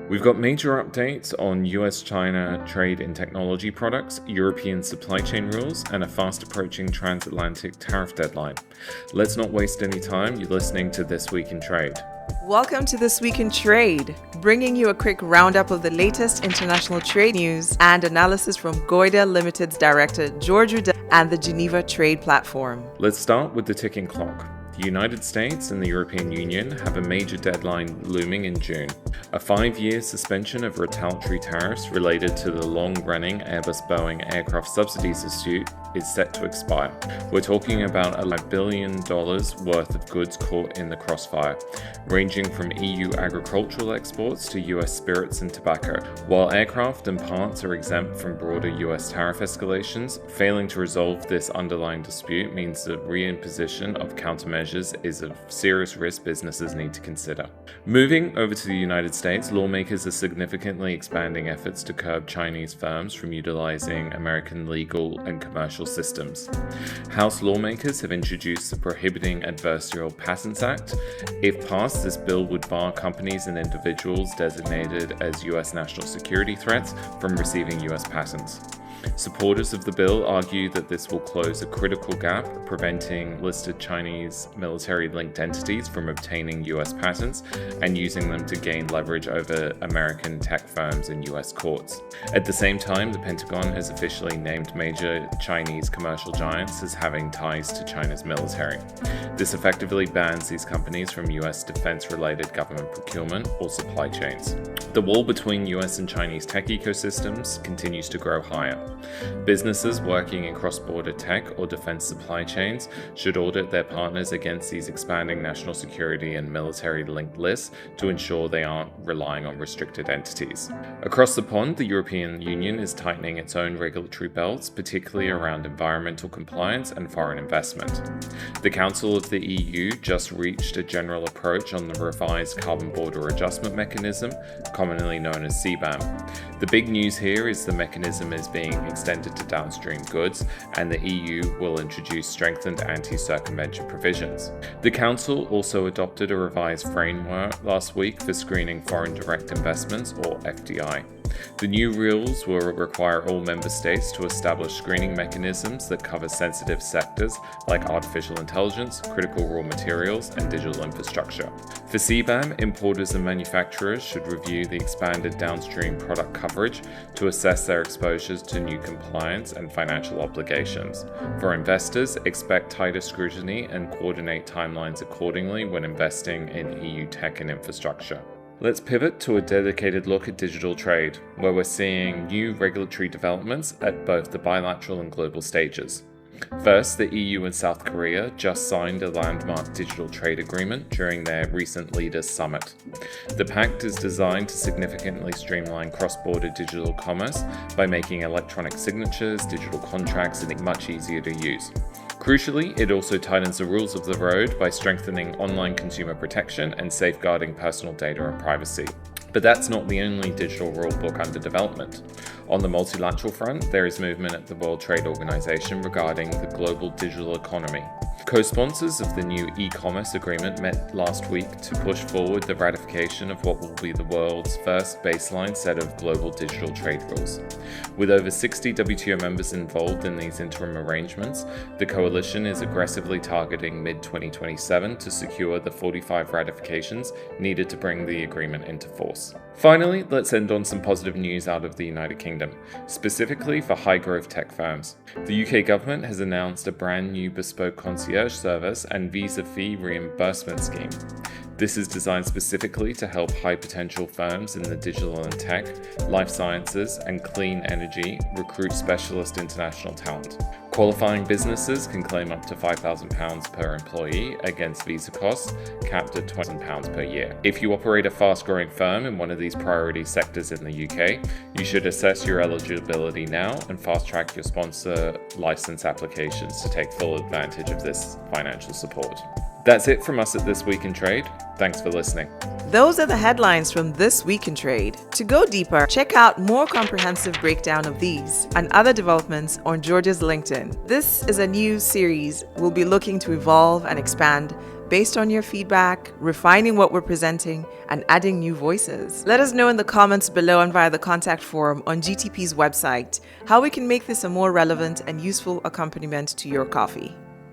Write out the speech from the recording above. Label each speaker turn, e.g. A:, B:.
A: We've got major updates on US-China trade in technology products, European supply chain rules, and a fast-approaching transatlantic tariff deadline. Let's not waste any time. You're listening to This Week in Trade.
B: Welcome to This Week in Trade, bringing you a quick roundup of the latest international trade news and analysis from Riddell Limited's director George Riddell and the Geneva Trade Platform.
A: Let's start with the ticking clock. The United States and the European Union have a major deadline looming in June. A 5-year suspension of retaliatory tariffs related to the long-running Airbus-Boeing aircraft subsidies dispute is set to expire. We're talking about $11 billion worth of goods caught in the crossfire, ranging from EU agricultural exports to US spirits and tobacco. While aircraft and parts are exempt from broader US tariff escalations, failing to resolve this underlying dispute means the reimposition of countermeasures is a serious risk businesses need to consider. Moving over to the United States, lawmakers are significantly expanding efforts to curb Chinese firms from utilizing American legal and commercial systems. House lawmakers have introduced the Prohibiting Adversarial Patents Act. If passed, this bill would bar companies and individuals designated as U.S. national security threats from receiving U.S. patents. Supporters of the bill argue that this will close a critical gap, preventing listed Chinese military-linked entities from obtaining US patents and using them to gain leverage over American tech firms in US courts. At the same time, the Pentagon has officially named major Chinese commercial giants as having ties to China's military. This effectively bans these companies from US defense-related government procurement or supply chains. The wall between US and Chinese tech ecosystems continues to grow higher. Businesses working in cross-border tech or defense supply chains should audit their partners against these expanding national security and military-linked lists to ensure they aren't relying on restricted entities. Across the pond, the European Union is tightening its own regulatory belts, particularly around environmental compliance and foreign investment. The Council of the EU just reached a general approach on the revised Carbon Border Adjustment Mechanism, commonly known as CBAM. The big news here is the mechanism is being extended to downstream goods, and the EU will introduce strengthened anti-circumvention provisions. The Council also adopted a revised framework last week for screening foreign direct investments, or FDI. The new rules will require all member states to establish screening mechanisms that cover sensitive sectors like artificial intelligence, critical raw materials, and digital infrastructure. For CBAM, importers and manufacturers should review the expanded downstream product coverage to assess their exposures to new compliance and financial obligations. For investors, expect tighter scrutiny and coordinate timelines accordingly when investing in EU tech and infrastructure. Let's pivot to a dedicated look at digital trade, where we're seeing new regulatory developments at both the bilateral and global stages. First, the EU and South Korea just signed a landmark digital trade agreement during their recent Leaders Summit. The pact is designed to significantly streamline cross-border digital commerce by making electronic signatures, digital contracts, and much easier to use. Crucially, it also tightens the rules of the road by strengthening online consumer protection and safeguarding personal data and privacy. But that's not the only digital rulebook under development. On the multilateral front, there is movement at the World Trade Organization regarding the global digital economy. Co-sponsors of the new e-commerce agreement met last week to push forward the ratification of what will be the world's first baseline set of global digital trade rules. With over 60 WTO members involved in these interim arrangements, the coalition is aggressively targeting mid-2027 to secure the 45 ratifications needed to bring the agreement into force. Finally, let's end on some positive news out of the United Kingdom, specifically for high-growth tech firms. The UK government has announced a brand new bespoke concierge service and visa fee reimbursement scheme. This is designed specifically to help high-potential firms in the digital and tech, life sciences, and clean energy recruit specialist international talent. Qualifying businesses can claim up to £5,000 per employee against visa costs, capped at £20,000 per year. If you operate a fast-growing firm in one of these priority sectors in the UK, you should assess your eligibility now and fast-track your sponsor license applications to take full advantage of this financial support. That's it from us at This Week in Trade. Thanks for listening.
B: Those are the headlines from This Week in Trade. To go deeper, check out more comprehensive breakdown of these and other developments on George's LinkedIn. This is a new series we'll be looking to evolve and expand based on your feedback, refining what we're presenting, and adding new voices. Let us know in the comments below and via the contact form on GTP's website how we can make this a more relevant and useful accompaniment to your coffee.